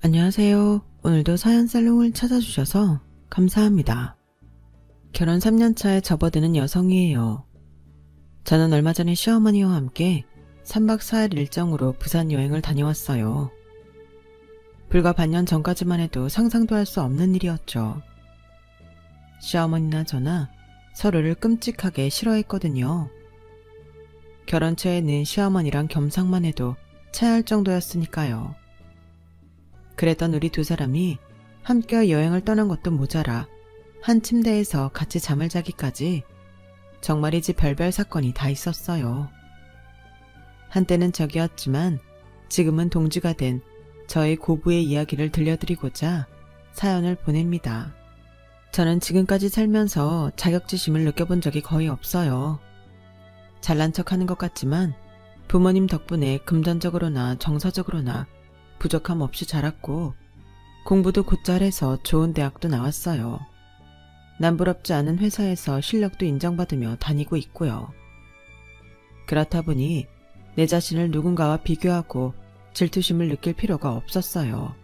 안녕하세요. 오늘도 사연살롱을 찾아주셔서 감사합니다. 결혼 3년차에 접어드는 여성이에요. 저는 얼마 전에 시어머니와 함께 3박 4일 일정으로 부산 여행을 다녀왔어요. 불과 반년 전까지만 해도 상상도 할 수 없는 일이었죠. 시어머니나 저나 서로를 끔찍하게 싫어했거든요. 결혼 초에는 시어머니랑 겸상만 해도 체할 정도였으니까요. 그랬던 우리 두 사람이 함께 여행을 떠난 것도 모자라 한 침대에서 같이 잠을 자기까지 정말이지 별별 사건이 다 있었어요. 한때는 적이었지만 지금은 동지가 된 저의 고부의 이야기를 들려드리고자 사연을 보냅니다. 저는 지금까지 살면서 자격지심을 느껴본 적이 거의 없어요. 잘난 척하는 것 같지만 부모님 덕분에 금전적으로나 정서적으로나 부족함 없이 자랐고 공부도 곧잘 해서 좋은 대학도 나왔어요. 남부럽지 않은 회사에서 실력도 인정받으며 다니고 있고요. 그렇다 보니 내 자신을 누군가와 비교하고 질투심을 느낄 필요가 없었어요.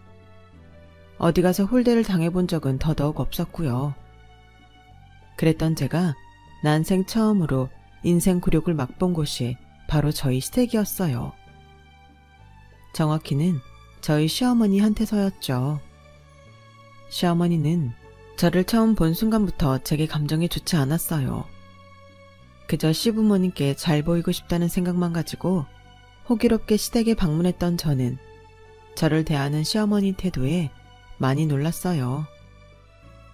어디 가서 홀대를 당해본 적은 더더욱 없었고요. 그랬던 제가 난생 처음으로 인생 굴욕을 맛본 곳이 바로 저희 시댁이었어요. 정확히는 저희 시어머니한테서였죠. 시어머니는 저를 처음 본 순간부터 제게 감정이 좋지 않았어요. 그저 시부모님께 잘 보이고 싶다는 생각만 가지고 호기롭게 시댁에 방문했던 저는 저를 대하는 시어머니 태도에 많이 놀랐어요.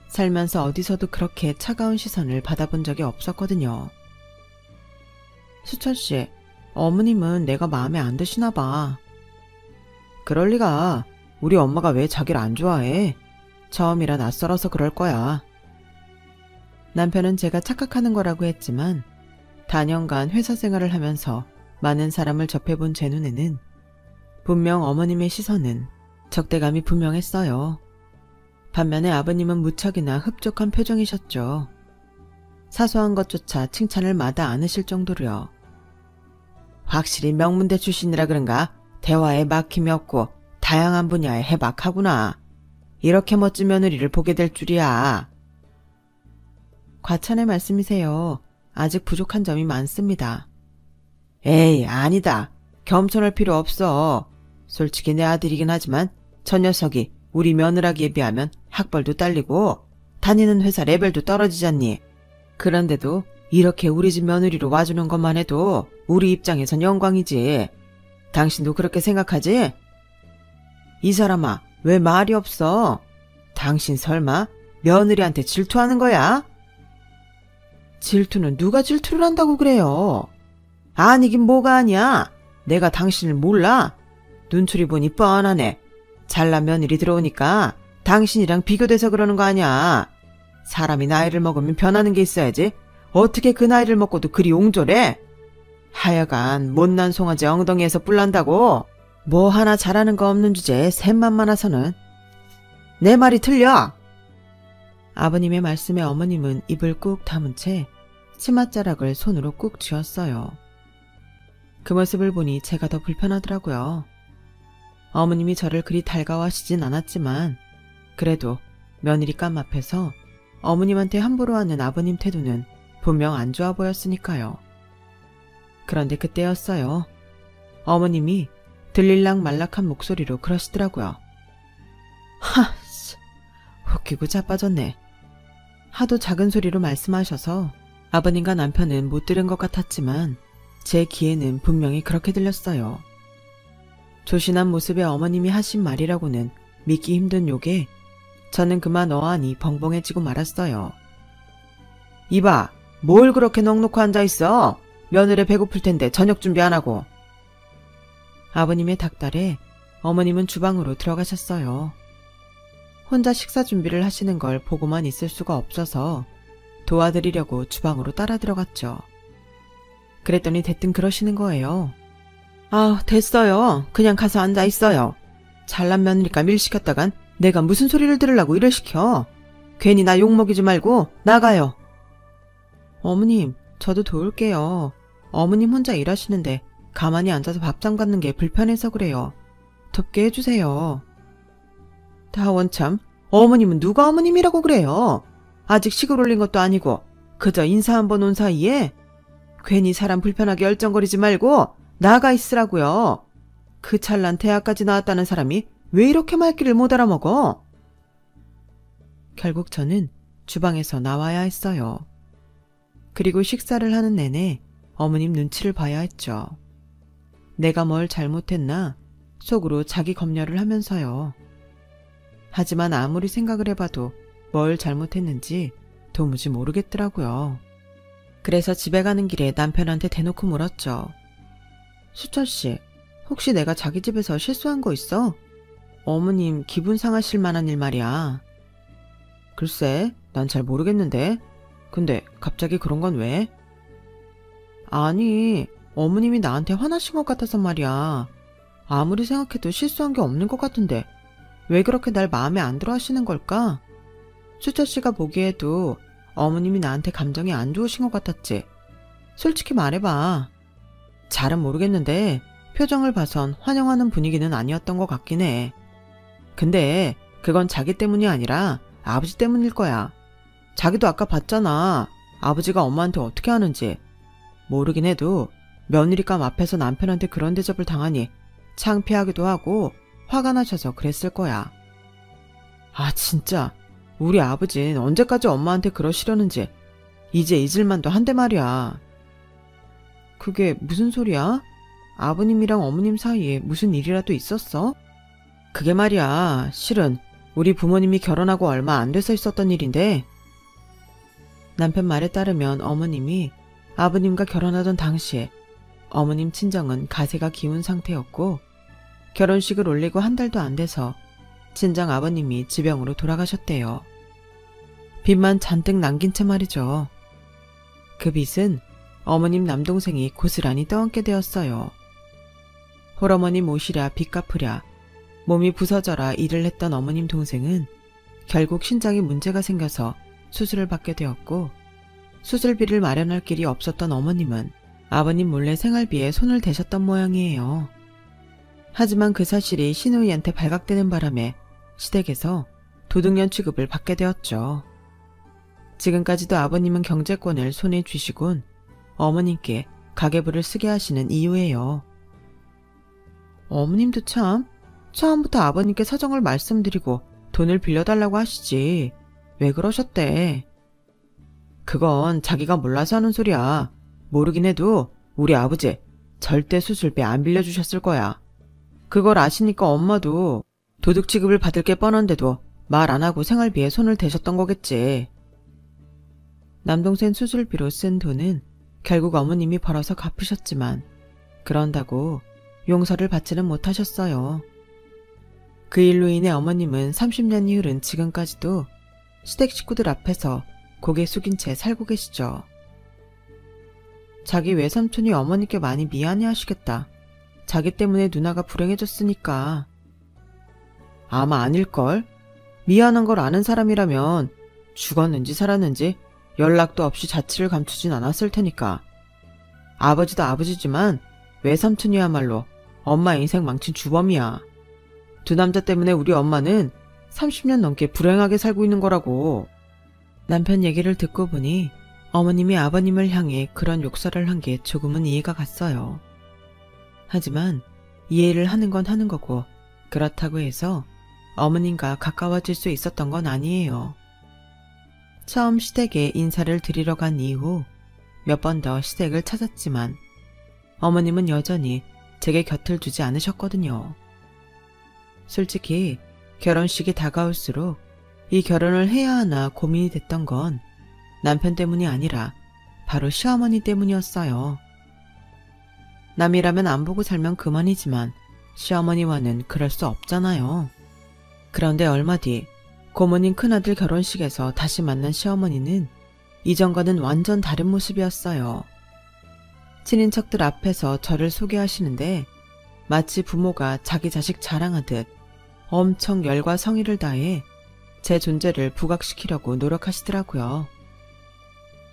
살면서 어디서도 그렇게 차가운 시선을 받아본 적이 없었거든요. 수철씨, 어머님은 내가 마음에 안 드시나 봐. 그럴 리가. 우리 엄마가 왜 자기를 안 좋아해? 처음이라 낯설어서 그럴 거야. 남편은 제가 착각하는 거라고 했지만 다년간 회사 생활을 하면서 많은 사람을 접해본 제 눈에는 분명 어머님의 시선은 적대감이 분명했어요. 반면에 아버님은 무척이나 흡족한 표정이셨죠. 사소한 것조차 칭찬을 마다 않으실 정도로요. 확실히 명문대 출신이라 그런가? 대화에 막힘이 없고 다양한 분야에 해박하구나. 이렇게 멋진 며느리를 보게 될 줄이야. 과찬의 말씀이세요. 아직 부족한 점이 많습니다. 에이, 아니다. 겸손할 필요 없어. 솔직히 내 아들이긴 하지만 저 녀석이 우리 며느라기에 비하면 학벌도 딸리고 다니는 회사 레벨도 떨어지잖니. 그런데도 이렇게 우리 집 며느리로 와주는 것만 해도 우리 입장에선 영광이지. 당신도 그렇게 생각하지? 이 사람아, 왜 말이 없어? 당신 설마 며느리한테 질투하는 거야? 질투는 누가 질투를 한다고 그래요? 아니긴 뭐가 아니야. 내가 당신을 몰라? 눈초리 보니 뻔하네. 잘난 며느리 들어오니까 당신이랑 비교돼서 그러는 거 아니야. 사람이 나이를 먹으면 변하는 게 있어야지. 어떻게 그 나이를 먹고도 그리 옹졸해? 하여간 못난 송아지 엉덩이에서 뿔난다고. 뭐 하나 잘하는 거 없는 주제에 셋만 많아서는. 내 말이 틀려. 아버님의 말씀에 어머님은 입을 꾹 다문 채 치맛자락을 손으로 꾹 쥐었어요. 그 모습을 보니 제가 더 불편하더라고요. 어머님이 저를 그리 달가워하시진 않았지만 그래도 며느리감 앞에서 어머님한테 함부로 하는 아버님 태도는 분명 안 좋아 보였으니까요. 그런데 그때였어요. 어머님이 들릴락 말락한 목소리로 그러시더라고요. 웃기고 자빠졌네. 하도 작은 소리로 말씀하셔서 아버님과 남편은 못 들은 것 같았지만 제 귀에는 분명히 그렇게 들렸어요. 조신한 모습의 어머님이 하신 말이라고는 믿기 힘든 욕에 저는 그만 어안이 벙벙해지고 말았어요. 이봐, 뭘 그렇게 넋놓고 앉아있어? 며느리 배고플 텐데 저녁 준비 안 하고. 아버님의 닥달에 어머님은 주방으로 들어가셨어요. 혼자 식사 준비를 하시는 걸 보고만 있을 수가 없어서 도와드리려고 주방으로 따라 들어갔죠. 그랬더니 대뜸 그러시는 거예요. 아, 됐어요. 그냥 가서 앉아있어요. 잘난 며느리가 일 시켰다간 내가 무슨 소리를 들으려고 일을 시켜. 괜히 나 욕먹이지 말고 나가요. 어머님, 저도 도울게요. 어머님 혼자 일하시는데 가만히 앉아서 밥상 받는 게 불편해서 그래요. 돕게 해주세요. 다원 참, 어머님은 누가 어머님이라고 그래요? 아직 식을 올린 것도 아니고 그저 인사 한번 온 사이에 괜히 사람 불편하게 얼쩡거리지 말고 나가 있으라고요. 그 찰난 대학까지 나왔다는 사람이 왜 이렇게 말귀를 못 알아먹어? 결국 저는 주방에서 나와야 했어요. 그리고 식사를 하는 내내 어머님 눈치를 봐야 했죠. 내가 뭘 잘못했나 속으로 자기 검열을 하면서요. 하지만 아무리 생각을 해봐도 뭘 잘못했는지 도무지 모르겠더라고요. 그래서 집에 가는 길에 남편한테 대놓고 물었죠. 수철씨, 혹시 내가 자기 집에서 실수한 거 있어? 어머님 기분 상하실 만한 일 말이야. 글쎄, 난 잘 모르겠는데. 근데 갑자기 그런 건 왜? 아니, 어머님이 나한테 화나신 것 같아서 말이야. 아무리 생각해도 실수한 게 없는 것 같은데 왜 그렇게 날 마음에 안 들어 하시는 걸까? 수철씨가 보기에도 어머님이 나한테 감정이 안 좋으신 것 같았지. 솔직히 말해봐. 잘은 모르겠는데 표정을 봐선 환영하는 분위기는 아니었던 것 같긴 해. 근데 그건 자기 때문이 아니라 아버지 때문일 거야. 자기도 아까 봤잖아. 아버지가 엄마한테 어떻게 하는지. 모르긴 해도 며느리감 앞에서 남편한테 그런 대접을 당하니 창피하기도 하고 화가 나셔서 그랬을 거야. 아 진짜 우리 아버진 언제까지 엄마한테 그러시려는지 이제 잊을만도 한데 말이야. 그게 무슨 소리야? 아버님이랑 어머님 사이에 무슨 일이라도 있었어? 그게 말이야, 실은 우리 부모님이 결혼하고 얼마 안 돼서 있었던 일인데, 남편 말에 따르면 어머님이 아버님과 결혼하던 당시에 어머님 친정은 가세가 기운 상태였고 결혼식을 올리고 한 달도 안 돼서 친정 아버님이 지병으로 돌아가셨대요. 빚만 잔뜩 남긴 채 말이죠. 그 빚은 어머님 남동생이 고스란히 떠안게 되었어요. 홀어머니 모시랴 빚 갚으랴 몸이 부서져라 일을 했던 어머님 동생은 결국 신장에 문제가 생겨서 수술을 받게 되었고 수술비를 마련할 길이 없었던 어머님은 아버님 몰래 생활비에 손을 대셨던 모양이에요. 하지만 그 사실이 시누이한테 발각되는 바람에 시댁에서 도둑년 취급을 받게 되었죠. 지금까지도 아버님은 경제권을 손에 쥐시곤 어머님께 가계부를 쓰게 하시는 이유예요. 어머님도 참 처음부터 아버님께 사정을 말씀드리고 돈을 빌려달라고 하시지 왜 그러셨대? 그건 자기가 몰라서 하는 소리야. 모르긴 해도 우리 아버지 절대 수술비 안 빌려주셨을 거야. 그걸 아시니까 엄마도 도둑 취급을 받을 게 뻔한데도 말 안 하고 생활비에 손을 대셨던 거겠지. 남동생 수술비로 쓴 돈은 결국 어머님이 벌어서 갚으셨지만 그런다고 용서를 받지는 못하셨어요. 그 일로 인해 어머님은 30년이 흐른 지금까지도 시댁 식구들 앞에서 고개 숙인 채 살고 계시죠. 자기 외삼촌이 어머니께 많이 미안해 하시겠다. 자기 때문에 누나가 불행해졌으니까. 아마 아닐걸? 미안한 걸 아는 사람이라면 죽었는지 살았는지 연락도 없이 자취를 감추진 않았을 테니까. 아버지도 아버지지만 외삼촌이야말로 엄마 인생 망친 주범이야. 두 남자 때문에 우리 엄마는 30년 넘게 불행하게 살고 있는 거라고. 남편 얘기를 듣고 보니 어머님이 아버님을 향해 그런 욕설을 한 게 조금은 이해가 갔어요. 하지만 이해를 하는 건 하는 거고 그렇다고 해서 어머님과 가까워질 수 있었던 건 아니에요. 처음 시댁에 인사를 드리러 간 이후 몇 번 더 시댁을 찾았지만 어머님은 여전히 제게 곁을 두지 않으셨거든요. 솔직히 결혼식이 다가올수록 이 결혼을 해야 하나 고민이 됐던 건 남편 때문이 아니라 바로 시어머니 때문이었어요. 남이라면 안 보고 살면 그만이지만 시어머니와는 그럴 수 없잖아요. 그런데 얼마 뒤 고모님 큰아들 결혼식에서 다시 만난 시어머니는 이전과는 완전 다른 모습이었어요. 친인척들 앞에서 저를 소개하시는데 마치 부모가 자기 자식 자랑하듯 엄청 열과 성의를 다해 제 존재를 부각시키려고 노력하시더라고요.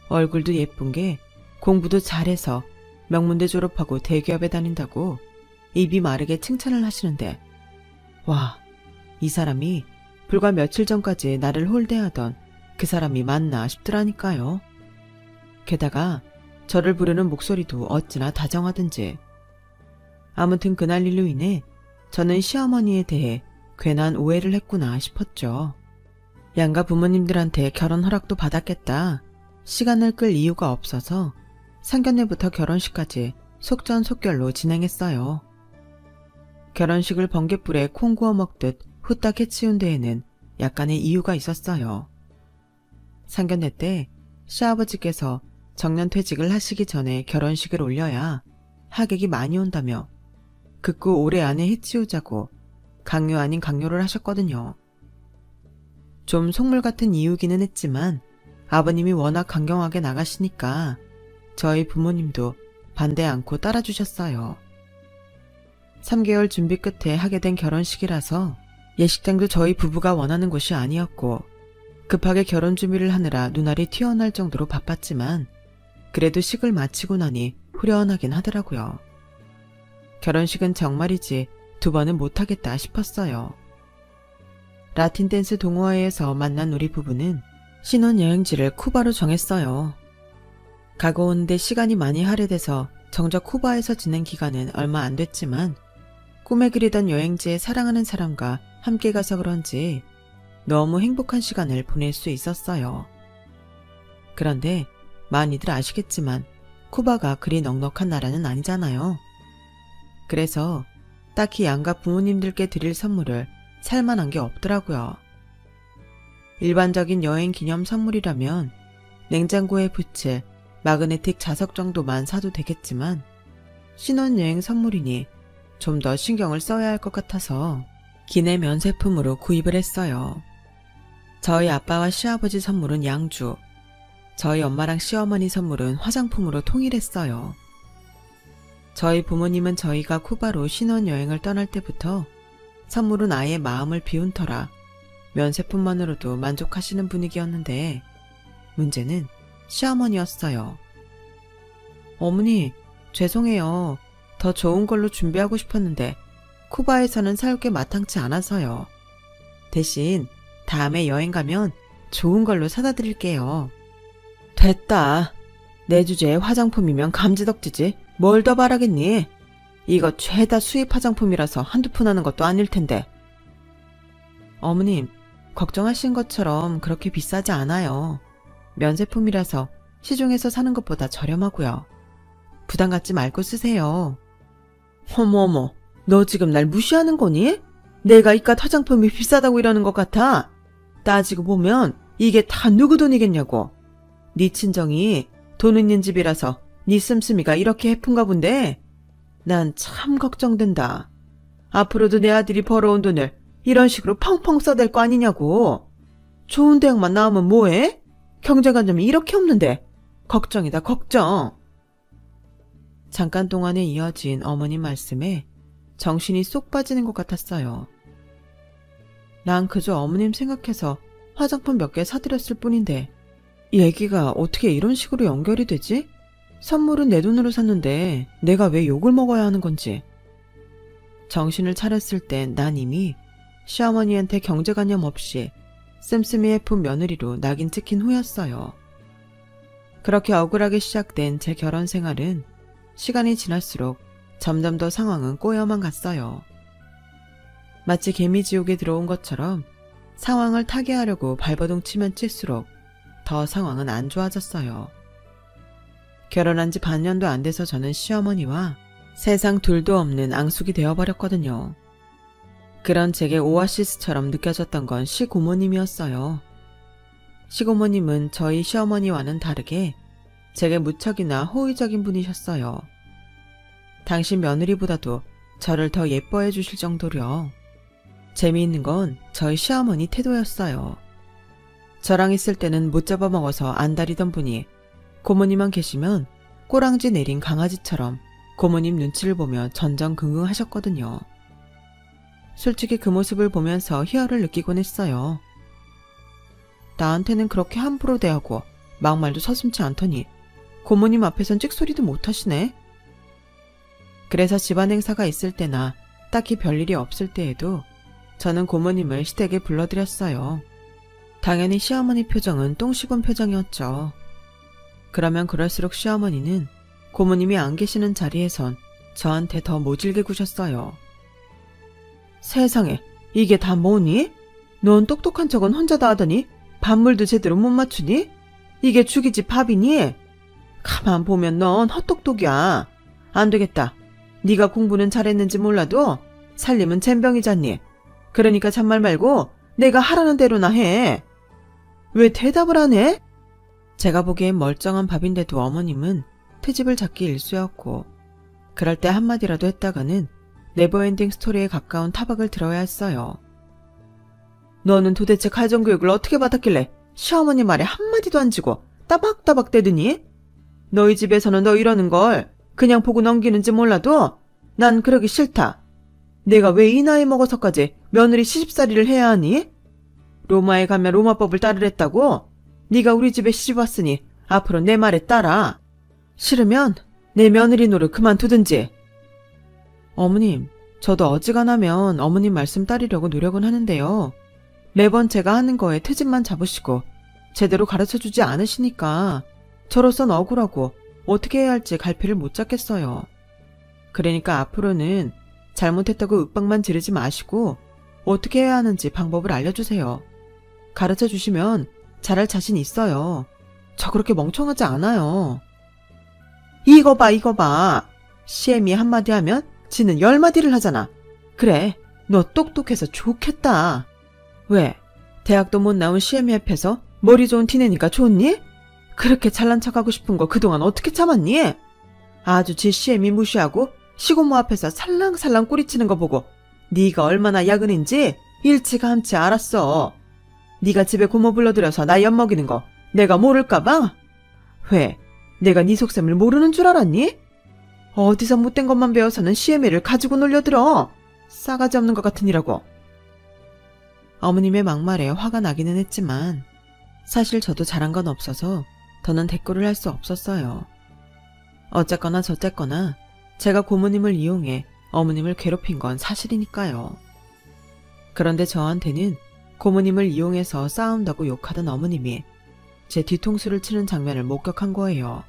얼굴도 예쁜 게 공부도 잘해서 명문대 졸업하고 대기업에 다닌다고 입이 마르게 칭찬을 하시는데 와, 이 사람이 불과 며칠 전까지 나를 홀대하던 그 사람이 맞나 싶더라니까요. 게다가 저를 부르는 목소리도 어찌나 다정하든지. 아무튼 그날 일로 인해 저는 시어머니에 대해 괜한 오해를 했구나 싶었죠. 양가 부모님들한테 결혼 허락도 받았겠다. 시간을 끌 이유가 없어서 상견례부터 결혼식까지 속전속결로 진행했어요. 결혼식을 번갯불에 콩 구워 먹듯 후딱 해치운 데에는 약간의 이유가 있었어요. 상견례 때 시아버지께서 정년퇴직을 하시기 전에 결혼식을 올려야 하객이 많이 온다며 극구 올해 안에 해치우자고 강요 아닌 강요를 하셨거든요. 좀 속물 같은 이유기는 했지만 아버님이 워낙 강경하게 나가시니까 저희 부모님도 반대 않고 따라주셨어요. 3개월 준비 끝에 하게 된 결혼식이라서 예식장도 저희 부부가 원하는 곳이 아니었고 급하게 결혼 준비를 하느라 눈알이 튀어나올 정도로 바빴지만 그래도 식을 마치고 나니 후련하긴 하더라고요. 결혼식은 정말이지 2번은 못하겠다 싶었어요. 라틴 댄스 동호회에서 만난 우리 부부는 신혼여행지를 쿠바로 정했어요. 가고 오는데 시간이 많이 할애돼서 정작 쿠바에서 지낸 기간은 얼마 안 됐지만 꿈에 그리던 여행지에 사랑하는 사람과 함께 가서 그런지 너무 행복한 시간을 보낼 수 있었어요. 그런데 많이들 아시겠지만 쿠바가 그리 넉넉한 나라는 아니잖아요. 그래서 딱히 양가 부모님들께 드릴 선물을 살만한 게 없더라고요. 일반적인 여행 기념 선물이라면 냉장고에 붙일 마그네틱 자석 정도만 사도 되겠지만 신혼여행 선물이니 좀 더 신경을 써야 할 것 같아서 기내 면세품으로 구입을 했어요. 저희 아빠와 시아버지 선물은 양주, 저희 엄마랑 시어머니 선물은 화장품으로 통일했어요. 저희 부모님은 저희가 쿠바로 신혼여행을 떠날 때부터 선물은 아예 마음을 비운 터라 면세품만으로도 만족하시는 분위기였는데 문제는 시어머니였어요. 어머니, 죄송해요. 더 좋은 걸로 준비하고 싶었는데 쿠바에서는 사올 게 마땅치 않아서요. 대신 다음에 여행 가면 좋은 걸로 사다 드릴게요. 됐다. 내 주제에 화장품이면 감지덕지지. 뭘 더 바라겠니? 이거 죄다 수입 화장품이라서 한두 푼 하는 것도 아닐 텐데. 어머님, 걱정하신 것처럼 그렇게 비싸지 않아요. 면세품이라서 시중에서 사는 것보다 저렴하고요. 부담 갖지 말고 쓰세요. 어머어머, 너 지금 날 무시하는 거니? 내가 이깟 화장품이 비싸다고 이러는 것 같아? 따지고 보면 이게 다 누구 돈이겠냐고. 네 친정이 돈 있는 집이라서 네 씀씀이가 이렇게 해픈가 본데 난 참 걱정된다. 앞으로도 내 아들이 벌어온 돈을 이런 식으로 펑펑 써댈 거 아니냐고. 좋은 대학만 나오면 뭐해? 경제관념이 이렇게 없는데 걱정이다 걱정. 잠깐 동안에 이어진 어머님 말씀에 정신이 쏙 빠지는 것 같았어요. 난 그저 어머님 생각해서 화장품 몇 개 사드렸을 뿐인데 얘기가 어떻게 이런 식으로 연결이 되지? 선물은 내 돈으로 샀는데 내가 왜 욕을 먹어야 하는 건지. 정신을 차렸을 땐 난 이미 시어머니한테 경제관념 없이 씀씀이 해픈 며느리로 낙인 찍힌 후였어요. 그렇게 억울하게 시작된 제 결혼 생활은 시간이 지날수록 점점 더 상황은 꼬여만 갔어요. 마치 개미지옥에 들어온 것처럼 상황을 타개하려고 발버둥 치면 칠수록 더 상황은 안 좋아졌어요. 결혼한 지 반년도 안 돼서 저는 시어머니와 세상 둘도 없는 앙숙이 되어버렸거든요. 그런 제게 오아시스처럼 느껴졌던 건 시고모님이었어요. 시고모님은 저희 시어머니와는 다르게 제게 무척이나 호의적인 분이셨어요. 당신 며느리보다도 저를 더 예뻐해 주실 정도로요. 재미있는 건 저희 시어머니 태도였어요. 저랑 있을 때는 못 잡아먹어서 안달이던 분이 고모님만 계시면 꼬랑지 내린 강아지처럼 고모님 눈치를 보며 전전긍긍 하셨거든요. 솔직히 그 모습을 보면서 희열을 느끼곤 했어요. 나한테는 그렇게 함부로 대하고 막말도 서슴지 않더니 고모님 앞에선 찍소리도 못하시네. 그래서 집안 행사가 있을 때나 딱히 별일이 없을 때에도 저는 고모님을 시댁에 불러들였어요. 당연히 시어머니 표정은 똥시군 표정이었죠. 그러면 그럴수록 시어머니는 고모님이 안 계시는 자리에선 저한테 더 모질게 구셨어요. 세상에, 이게 다 뭐니? 넌 똑똑한 척은 혼자 다 하더니 밥물도 제대로 못 맞추니? 이게 죽이지 밥이니? 가만 보면 넌 헛똑똑이야. 안 되겠다. 네가 공부는 잘했는지 몰라도 살림은 젬병이잖니. 그러니까 잔말 말고 내가 하라는 대로나 해. 왜 대답을 안 해? 제가 보기엔 멀쩡한 밥인데도 어머님은 트집을 잡기 일쑤였고, 그럴 때 한마디라도 했다가는 네버엔딩 스토리에 가까운 타박을 들어야 했어요. 너는 도대체 가정교육을 어떻게 받았길래 시어머니 말에 한마디도 안 지고 따박따박 대드니? 너희 집에서는 너 이러는 걸 그냥 보고 넘기는지 몰라도 난 그러기 싫다. 내가 왜 이 나이 먹어서까지 며느리 시집살이를 해야 하니? 로마에 가면 로마법을 따르랬다고? 네가 우리 집에 시집 왔으니 앞으로 내 말에 따라. 싫으면 내 며느리 노릇 그만두든지. 어머님, 저도 어지간하면 어머님 말씀 따르려고 노력은 하는데요. 매번 제가 하는 거에 트집만 잡으시고 제대로 가르쳐주지 않으시니까 저로선 억울하고 어떻게 해야 할지 갈피를 못 잡겠어요. 그러니까 앞으로는 잘못했다고 윽박만 지르지 마시고 어떻게 해야 하는지 방법을 알려주세요. 가르쳐주시면 잘할 자신 있어요. 저 그렇게 멍청하지 않아요. 이거 봐. 시애미 한마디 하면 지는 10마디를 하잖아. 그래, 너 똑똑해서 좋겠다. 왜? 대학도 못 나온 시애미 앞에서 머리 좋은 티내니까 좋니? 그렇게 잘난 척하고 싶은 거 그동안 어떻게 참았니? 아주 지 시애미 무시하고 시고모 앞에서 살랑살랑 꼬리치는 거 보고 네가 얼마나 야근인지 일찌감치 알았어. 네가 집에 고모 불러들여서 나 엿먹이는 거 내가 모를까봐? 왜? 내가 네 속셈을 모르는 줄 알았니? 어디서 못된 것만 배워서는 시애미를 가지고 놀려들어. 싸가지 없는 것 같으니라고. 어머님의 막말에 화가 나기는 했지만 사실 저도 잘한 건 없어서 더는 대꾸를 할 수 없었어요. 어쨌거나 저쨌거나 제가 고모님을 이용해 어머님을 괴롭힌 건 사실이니까요. 그런데 저한테는 고모님을 이용해서 싸운다고 욕하던 어머님이 제 뒤통수를 치는 장면을 목격한 거예요.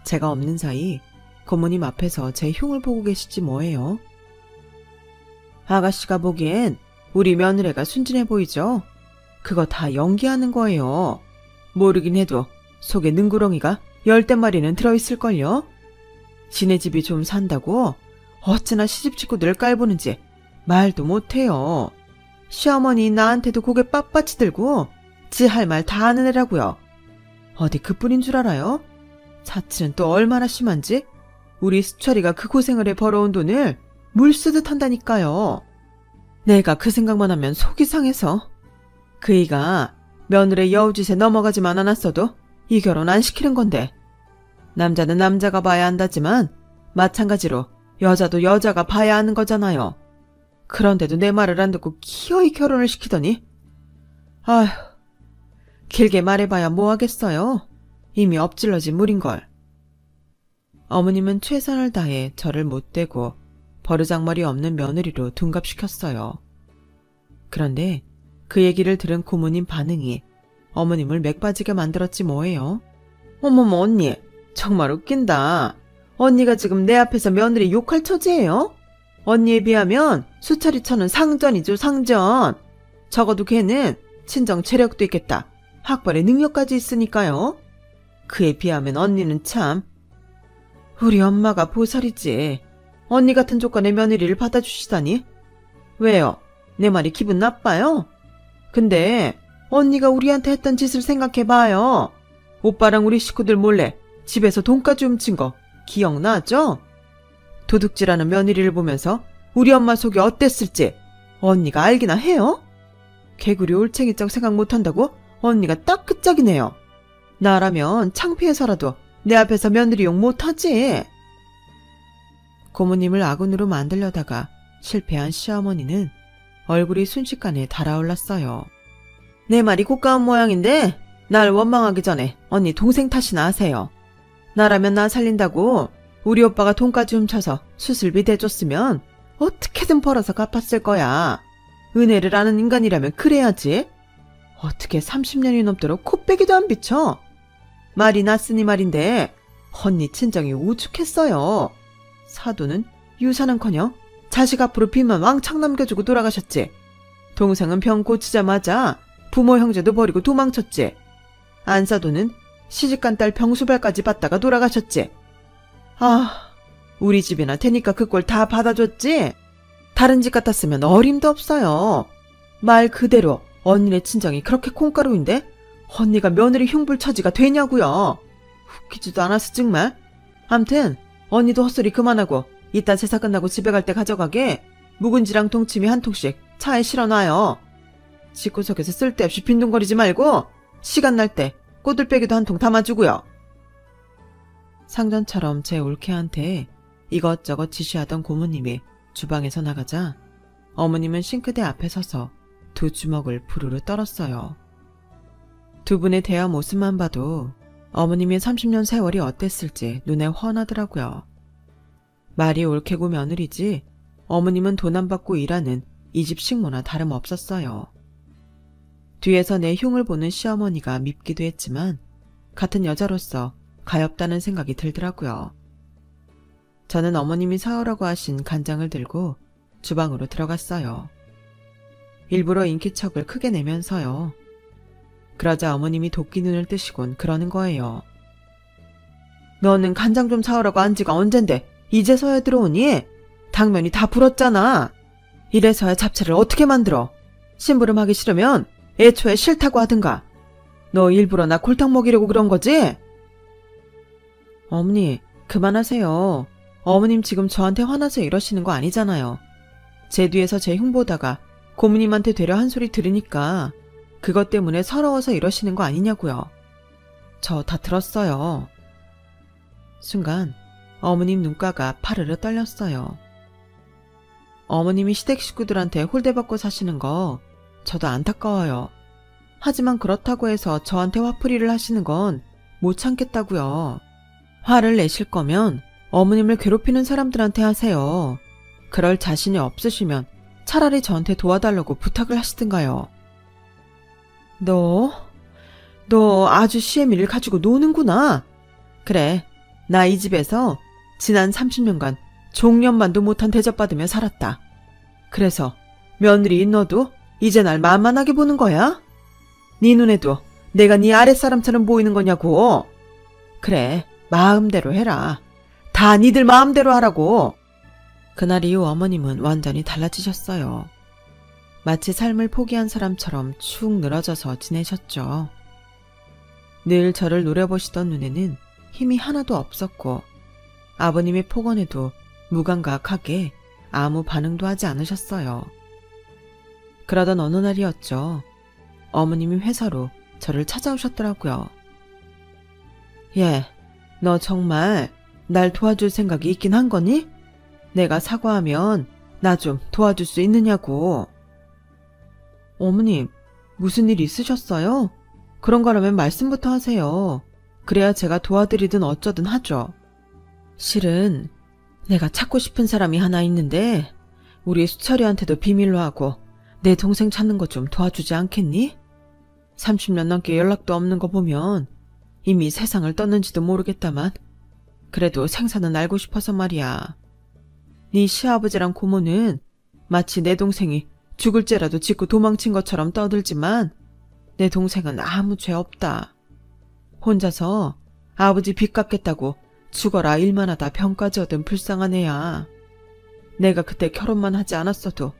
제가 없는 사이 고모님 앞에서 제 흉을 보고 계시지 뭐예요. 아가씨가 보기엔 우리 며느리가 순진해 보이죠? 그거 다 연기하는 거예요. 모르긴 해도 속에 능구렁이가 10대 마리는 들어있을걸요? 지네 집이 좀 산다고 어찌나 시집 식구들을 깔보는지 말도 못해요. 시어머니 나한테도 고개 빳빳이 들고 지 할 말 다 하는 애라고요. 어디 그뿐인 줄 알아요? 자취는 또 얼마나 심한지 우리 수철이가 그 고생을 해 벌어온 돈을 물 쓰듯 한다니까요. 내가 그 생각만 하면 속이 상해서. 그이가 며느리 여우짓에 넘어가지만 않았어도 이 결혼 안 시키는 건데, 남자는 남자가 봐야 한다지만 마찬가지로 여자도 여자가 봐야 하는 거잖아요. 그런데도 내 말을 안 듣고 기어이 결혼을 시키더니, 아휴, 길게 말해봐야 뭐 하겠어요. 이미 엎질러진 물인걸. 어머님은 최선을 다해 저를 못되고 버르장머리 없는 며느리로 둔갑시켰어요. 그런데 그 얘기를 들은 고모님 반응이 어머님을 맥빠지게 만들었지 뭐예요. 어머머 언니, 정말 웃긴다. 언니가 지금 내 앞에서 며느리 욕할 처지예요? 언니에 비하면 수철이 처는 상전이죠, 상전. 적어도 걔는 친정 체력도 있겠다. 학벌의 능력까지 있으니까요. 그에 비하면 언니는 참. 우리 엄마가 보살이지. 언니 같은 조건의 며느리를 받아주시다니. 왜요? 내 말이 기분 나빠요? 근데 언니가 우리한테 했던 짓을 생각해봐요. 오빠랑 우리 식구들 몰래 집에서 돈까지 훔친 거 기억나죠? 도둑질하는 며느리를 보면서 우리 엄마 속이 어땠을지 언니가 알기나 해요? 개구리 올챙이적 생각 못한다고 언니가 딱 그 짝이네요. 나라면 창피해서라도 내 앞에서 며느리 욕 못하지. 고모님을 아군으로 만들려다가 실패한 시어머니는 얼굴이 순식간에 달아올랐어요. 내 말이 고가운 모양인데 날 원망하기 전에 언니 동생 탓이나 하세요. 나라면 나 살린다고 우리 오빠가 돈까지 훔쳐서 수술비 대줬으면 어떻게든 벌어서 갚았을 거야. 은혜를 아는 인간이라면 그래야지. 어떻게 30년이 넘도록 코빼기도 안 비춰? 말이 났으니 말인데 언니 친정이 우죽했어요. 사돈은 유산은커녕 자식 앞으로 빚만 왕창 남겨주고 돌아가셨지. 동생은 병 고치자마자 부모 형제도 버리고 도망쳤지. 안사돈은 시집간 딸 병수발까지 받다가 돌아가셨지. 아, 우리 집이나 되니까 그 꼴 다 받아줬지. 다른 집 같았으면 어림도 없어요. 말 그대로 언니네 친정이 그렇게 콩가루인데 언니가 며느리 흉불처지가 되냐고요. 웃기지도 않았어 정말. 암튼 언니도 헛소리 그만하고 이따 제사 끝나고 집에 갈 때 가져가게 묵은지랑 동치미 한 통씩 차에 실어놔요. 집구석에서 쓸데없이 빈둥거리지 말고 시간 날 때 꼬들빼기도 한 통 담아주고요. 상전처럼 제 올케한테 이것저것 지시하던 고모님이 주방에서 나가자 어머님은 싱크대 앞에 서서 두 주먹을 부르르 떨었어요. 두 분의 대화 모습만 봐도 어머님의 30년 세월이 어땠을지 눈에 훤하더라고요. 말이 옳게고 며느리지 어머님은 돈 안 받고 일하는 이 집 식모나 다름없었어요. 뒤에서 내 흉을 보는 시어머니가 밉기도 했지만 같은 여자로서 가엾다는 생각이 들더라고요. 저는 어머님이 사오라고 하신 간장을 들고 주방으로 들어갔어요. 일부러 인기척을 크게 내면서요. 그러자 어머님이 도끼 눈을 뜨시곤 그러는 거예요. 너는 간장 좀 사오라고 한 지가 언젠데 이제서야 들어오니? 당면이 다 불었잖아. 이래서야 잡채를 어떻게 만들어? 심부름하기 싫으면 애초에 싫다고 하든가. 너 일부러 나 골탕 먹이려고 그런 거지? 어머니, 그만하세요. 어머님 지금 저한테 화나서 이러시는 거 아니잖아요. 제 뒤에서 제 흉보다가 고모님한테 되려 한 소리 들으니까 그것 때문에 서러워서 이러시는 거 아니냐고요. 저 다 들었어요. 순간 어머님 눈가가 파르르 떨렸어요. 어머님이 시댁 식구들한테 홀대받고 사시는 거 저도 안타까워요. 하지만 그렇다고 해서 저한테 화풀이를 하시는 건 못 참겠다고요. 화를 내실 거면 어머님을 괴롭히는 사람들한테 하세요. 그럴 자신이 없으시면 차라리 저한테 도와달라고 부탁을 하시든가요. 너 아주 시애미를 가지고 노는구나. 그래, 나 이 집에서 지난 30년간 종년만도 못한 대접받으며 살았다. 그래서 며느리인 너도 이제 날 만만하게 보는 거야? 네 눈에도 내가 네 아랫사람처럼 보이는 거냐고. 그래, 마음대로 해라. 다 니들 마음대로 하라고. 그날 이후 어머님은 완전히 달라지셨어요. 마치 삶을 포기한 사람처럼 축 늘어져서 지내셨죠. 늘 저를 노려보시던 눈에는 힘이 하나도 없었고 아버님의 폭언에도 무감각하게 아무 반응도 하지 않으셨어요. 그러던 어느 날이었죠. 어머님이 회사로 저를 찾아오셨더라고요. 얘, 너 정말 날 도와줄 생각이 있긴 한 거니? 내가 사과하면 나 좀 도와줄 수 있느냐고. 어머님, 무슨 일 있으셨어요? 그런 거라면 말씀부터 하세요. 그래야 제가 도와드리든 어쩌든 하죠. 실은 내가 찾고 싶은 사람이 하나 있는데 우리 수철이한테도 비밀로 하고 내 동생 찾는 거 좀 도와주지 않겠니? 30년 넘게 연락도 없는 거 보면 이미 세상을 떴는지도 모르겠다만 그래도 생사는 알고 싶어서 말이야. 네 시아버지랑 고모는 마치 내 동생이 죽을 죄라도 짓고 도망친 것처럼 떠들지만 내 동생은 아무 죄 없다. 혼자서 아버지 빚 갚겠다고 죽어라 일만 하다 병까지 얻은 불쌍한 애야. 내가 그때 결혼만 하지 않았어도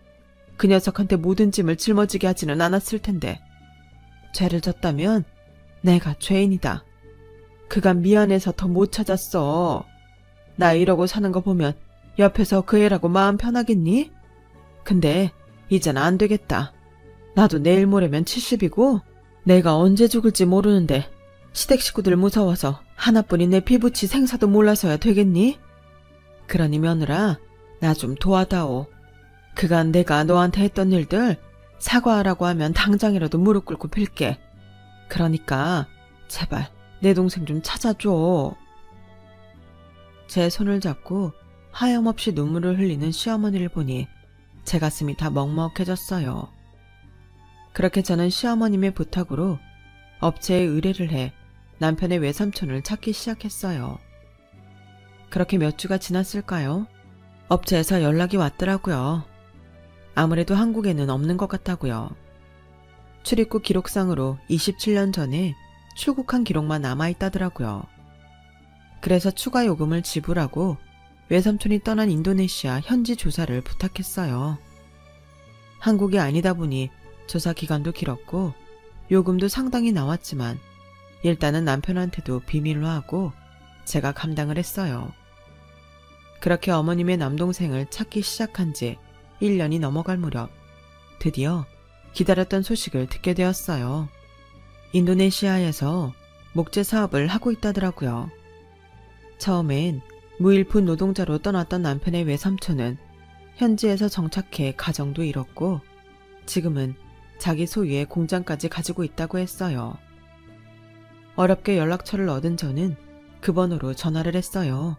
그 녀석한테 모든 짐을 짊어지게 하지는 않았을 텐데 죄를 졌다면 내가 죄인이다. 그가 미안해서 더 못 찾았어. 나 이러고 사는 거 보면 옆에서 그 애라고 마음 편하겠니? 근데 이젠 안 되겠다. 나도 내일 모레면 70이고 내가 언제 죽을지 모르는데 시댁 식구들 무서워서 하나뿐인 내 피부치 생사도 몰라서야 되겠니? 그러니 며느라 나 좀 도와다오. 그간 내가 너한테 했던 일들 사과하라고 하면 당장이라도 무릎 꿇고 빌게. 그러니까 제발 내 동생 좀 찾아줘. 제 손을 잡고 하염없이 눈물을 흘리는 시어머니를 보니 제 가슴이 다 먹먹해졌어요. 그렇게 저는 시어머님의 부탁으로 업체에 의뢰를 해 남편의 외삼촌을 찾기 시작했어요. 그렇게 몇 주가 지났을까요? 업체에서 연락이 왔더라고요. 아무래도 한국에는 없는 것 같다고요. 출입국 기록상으로 27년 전에 출국한 기록만 남아있다더라고요. 그래서 추가 요금을 지불하고 외삼촌이 떠난 인도네시아 현지 조사를 부탁했어요. 한국이 아니다 보니 조사 기간도 길었고 요금도 상당히 나왔지만 일단은 남편한테도 비밀로 하고 제가 감당을 했어요. 그렇게 어머님의 남동생을 찾기 시작한 지 1년이 넘어갈 무렵 드디어 기다렸던 소식을 듣게 되었어요. 인도네시아에서 목재 사업을 하고 있다더라고요. 처음엔 무일푼 노동자로 떠났던 남편의 외삼촌은 현지에서 정착해 가정도 이뤘고 지금은 자기 소유의 공장까지 가지고 있다고 했어요. 어렵게 연락처를 얻은 저는 그 번호로 전화를 했어요.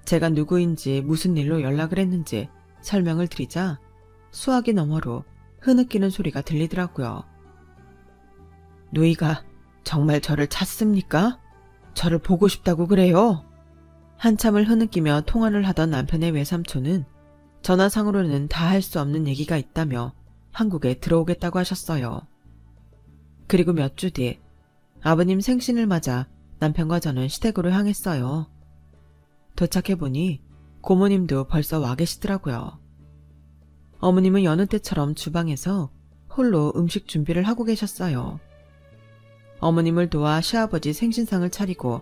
제가 누구인지 무슨 일로 연락을 했는지 설명을 드리자 수화기 너머로 흐느끼는 소리가 들리더라고요. 누이가 정말 저를 찾습니까? 저를 보고 싶다고 그래요? 한참을 흐느끼며 통화를 하던 남편의 외삼촌은 전화상으로는 다 할 수 없는 얘기가 있다며 한국에 들어오겠다고 하셨어요. 그리고 몇 주 뒤 아버님 생신을 맞아 남편과 저는 시댁으로 향했어요. 도착해보니 고모님도 벌써 와 계시더라고요. 어머님은 여느 때처럼 주방에서 홀로 음식 준비를 하고 계셨어요. 어머님을 도와 시아버지 생신상을 차리고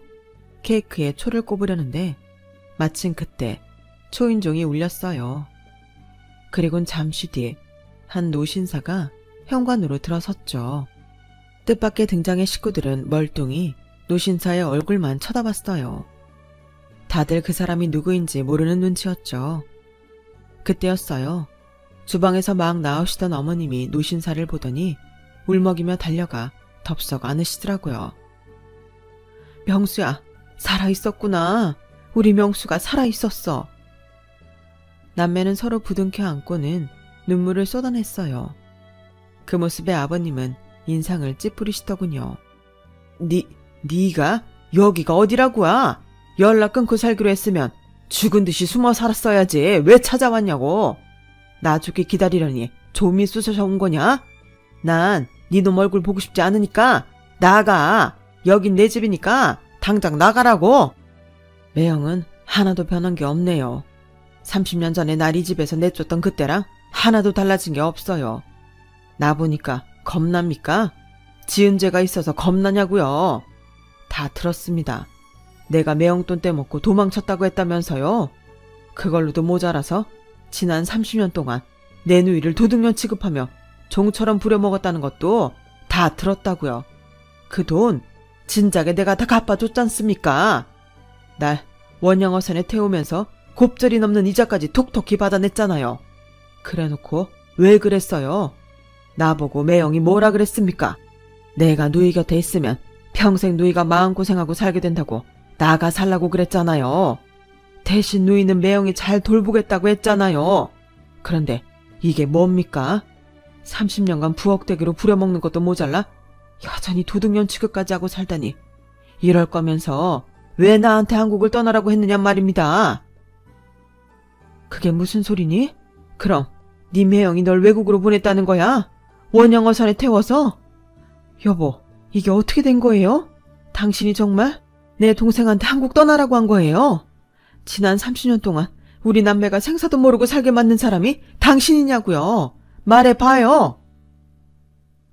케이크에 초를 꼽으려는데 마침 그때 초인종이 울렸어요. 그리곤 잠시 뒤 한 노신사가 현관으로 들어섰죠. 뜻밖의 등장의 식구들은 멀뚱히 노신사의 얼굴만 쳐다봤어요. 다들 그 사람이 누구인지 모르는 눈치였죠. 그때였어요. 주방에서 막 나오시던 어머님이 노신사를 보더니 울먹이며 달려가 덥석 안으시더라고요. 명수야, 살아있었구나. 우리 명수가 살아있었어. 남매는 서로 부둥켜 안고는 눈물을 쏟아냈어요. 그 모습에 아버님은 인상을 찌푸리시더군요. 네가 여기가 어디라고야? 연락 끊고 살기로 했으면 죽은 듯이 숨어 살았어야지. 왜 찾아왔냐고. 나 죽기 기다리려니 좀이 쑤셔서 온 거냐? 난 네 놈 얼굴 보고 싶지 않으니까 나가. 여긴 내 집이니까 당장 나가라고. 매형은 하나도 변한 게 없네요. 30년 전에 날 이 집에서 내쫓던 그때랑 하나도 달라진 게 없어요. 나 보니까 겁납니까? 지은 죄가 있어서 겁나냐고요. 다 들었습니다. 내가 매형돈 떼먹고 도망쳤다고 했다면서요. 그걸로도 모자라서 지난 30년 동안 내 누이를 도둑년 취급하며 종처럼 부려먹었다는 것도 다 들었다고요. 그 돈 진작에 내가 다 갚아줬잖습니까? 날 원양어선에 태우면서 곱절이 넘는 이자까지 톡톡히 받아냈잖아요. 그래놓고 왜 그랬어요? 나보고 매형이 뭐라 그랬습니까? 내가 누이 곁에 있으면 평생 누이가 마음고생하고 살게 된다고 나가 살라고 그랬잖아요. 대신 누이는 매형이 잘 돌보겠다고 했잖아요. 그런데 이게 뭡니까? 30년간 부엌대기로 부려먹는 것도 모자라 여전히 도둑년 취급까지 하고 살다니. 이럴 거면서 왜 나한테 한국을 떠나라고 했느냐 말입니다. 그게 무슨 소리니? 그럼 네 매형이 널 외국으로 보냈다는 거야? 원양어선에 태워서? 여보, 이게 어떻게 된 거예요? 당신이 정말 내 동생한테 한국 떠나라고 한 거예요? 지난 30년 동안 우리 남매가 생사도 모르고 살게 만든 사람이 당신이냐고요. 말해봐요.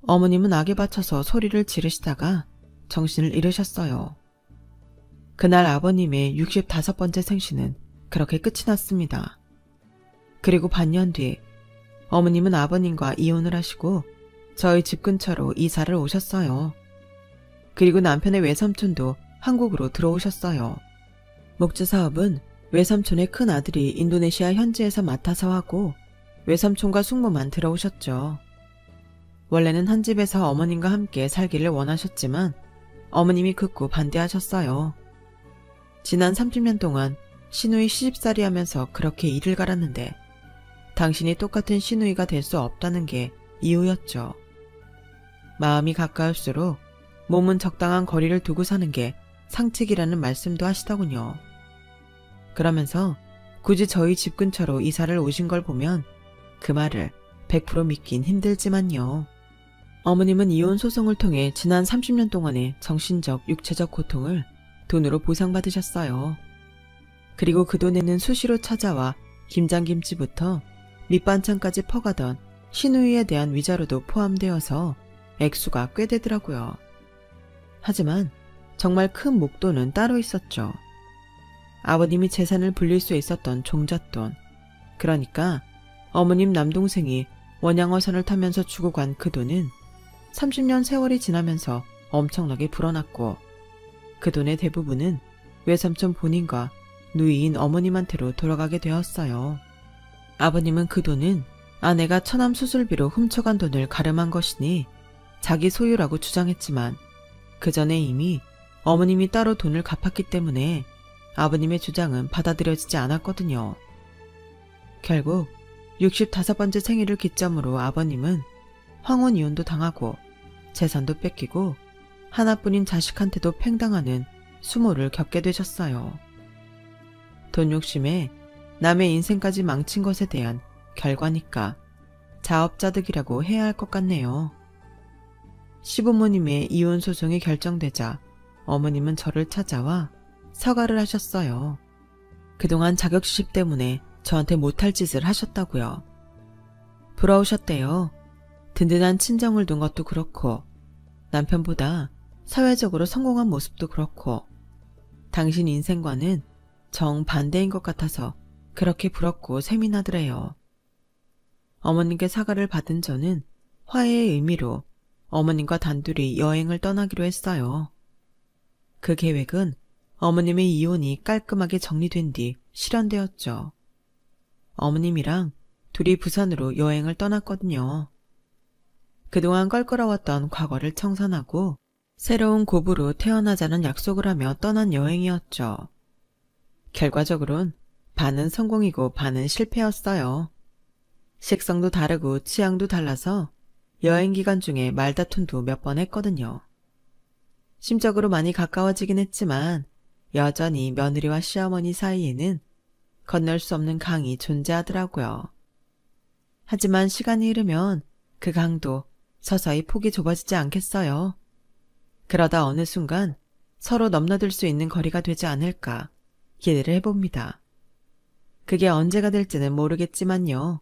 어머님은 악에 받쳐서 소리를 지르시다가 정신을 잃으셨어요. 그날 아버님의 65번째 생신은 그렇게 끝이 났습니다. 그리고 반년 뒤 어머님은 아버님과 이혼을 하시고 저희 집 근처로 이사를 오셨어요. 그리고 남편의 외삼촌도 한국으로 들어오셨어요. 목재 사업은 외삼촌의 큰 아들이 인도네시아 현지에서 맡아서 하고 외삼촌과 숙모만 들어오셨죠. 원래는 한 집에서 어머님과 함께 살기를 원하셨지만 어머님이 극구 반대하셨어요. 지난 30년 동안 시누이 시집살이 하면서 그렇게 일을 갈았는데 당신이 똑같은 시누이가 될 수 없다는 게 이유였죠. 마음이 가까울수록 몸은 적당한 거리를 두고 사는 게 상책이라는 말씀도 하시더군요. 그러면서 굳이 저희 집 근처로 이사를 오신 걸 보면 그 말을 100% 믿긴 힘들지만요. 어머님은 이혼 소송을 통해 지난 30년 동안의 정신적, 육체적 고통을 돈으로 보상받으셨어요. 그리고 그 돈에는 수시로 찾아와 김장김치부터 밑반찬까지 퍼가던 시누이에 대한 위자료도 포함되어서 액수가 꽤 되더라고요. 하지만 정말 큰 목돈은 따로 있었죠. 아버님이 재산을 불릴 수 있었던 종잣돈, 그러니까 어머님 남동생이 원양어선을 타면서 주고 간 그 돈은 30년 세월이 지나면서 엄청나게 불어났고 그 돈의 대부분은 외삼촌 본인과 누이인 어머님한테로 돌아가게 되었어요. 아버님은 그 돈은 아내가 처남 수술비로 훔쳐간 돈을 가름한 것이니 자기 소유라고 주장했지만 그 전에 이미 어머님이 따로 돈을 갚았기 때문에 아버님의 주장은 받아들여지지 않았거든요. 결국 65번째 생일을 기점으로 아버님은 황혼 이혼도 당하고 재산도 뺏기고 하나뿐인 자식한테도 팽당하는 수모를 겪게 되셨어요. 돈 욕심에 남의 인생까지 망친 것에 대한 결과니까 자업자득이라고 해야 할 것 같네요. 시부모님의 이혼 소송이 결정되자 어머님은 저를 찾아와 사과를 하셨어요. 그동안 자격지심 때문에 저한테 못할 짓을 하셨다고요. 부러우셨대요. 든든한 친정을 둔 것도 그렇고 남편보다 사회적으로 성공한 모습도 그렇고 당신 인생과는 정반대인 것 같아서 그렇게 부럽고 셈이 나더래요. 어머님께 사과를 받은 저는 화해의 의미로 어머님과 단둘이 여행을 떠나기로 했어요. 그 계획은 어머님의 이혼이 깔끔하게 정리된 뒤 실현되었죠. 어머님이랑 둘이 부산으로 여행을 떠났거든요. 그동안 껄끄러웠던 과거를 청산하고 새로운 고부로 태어나자는 약속을 하며 떠난 여행이었죠. 결과적으론 반은 성공이고 반은 실패였어요. 식성도 다르고 취향도 달라서 여행 기간 중에 말다툼도 몇 번 했거든요. 심적으로 많이 가까워지긴 했지만 여전히 며느리와 시어머니 사이에는 건널 수 없는 강이 존재하더라고요. 하지만 시간이 흐르면 그 강도 서서히 폭이 좁아지지 않겠어요. 그러다 어느 순간 서로 넘나들 수 있는 거리가 되지 않을까 기대를 해봅니다. 그게 언제가 될지는 모르겠지만요.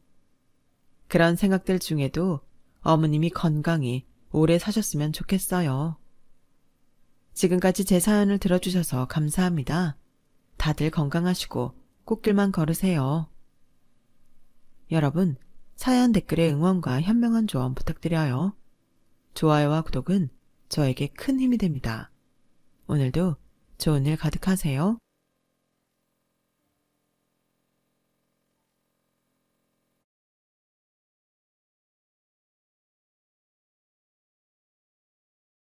그런 생각들 중에도 어머님이 건강히 오래 사셨으면 좋겠어요. 지금까지 제 사연을 들어주셔서 감사합니다. 다들 건강하시고 꽃길만 걸으세요. 여러분, 사연 댓글에 응원과 현명한 조언 부탁드려요. 좋아요와 구독은 저에게 큰 힘이 됩니다. 오늘도 좋은 일 가득하세요.